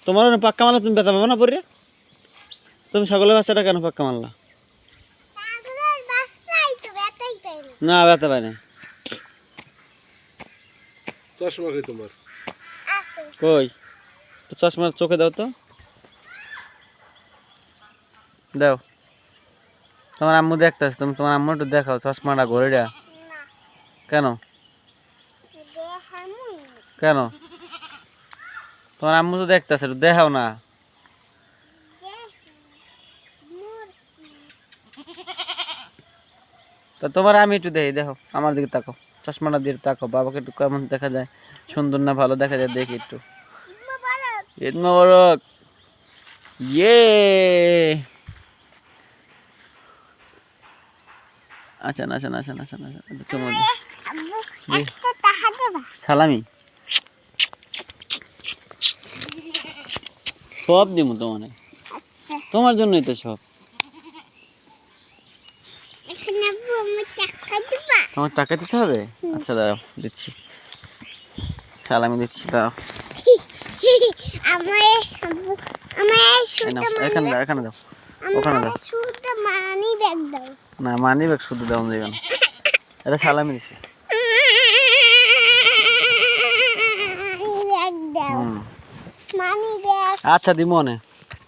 তোমার পাক্কা মারলে তুমি ব্যথা পাবো না পরে? তুমি ছাগলের বাচ্চাটা কেন পাক্কা মারলা? না ব্যথা পাই না। চশমা কই তোমার? কই তো চশমা চোখে দাও তো, দাও। তোমার আম্মু দেখতেছে, তুমি তোমার আম্মু একটু দেখাও চশমাটা ঘড়িটা। কেন কেন? তোমার আম্মু তো দেখতেছে, একটু দেখাও না। তা তোমার আমি একটু দেখি, দেখো আমার দিকে তাকাও, চশমাটা দিয়ে তাকাও, বাবাকে একটু কেমন দেখা যায়, সুন্দর না ভালো দেখা যায় দেখি একটু। ঈদ মোবারক। ইয়ে আচ্ছা আচ্ছা আচ্ছা আচ্ছা সালামি সব দিব তোমার, তোমার জন্যই তো সব। তোমার টাকা দিতে হবে? আচ্ছা দাঁড়াও দিচ্ছি, সালামি দিচ্ছি, দাঁড়াও। এখানে দাও, এখানে দাও, ওখানে দাও। না মানি ব্যাগ শুধু দাও, দেবে না, এটা সালামি দিচ্ছি। আচ্ছা দিব মনে।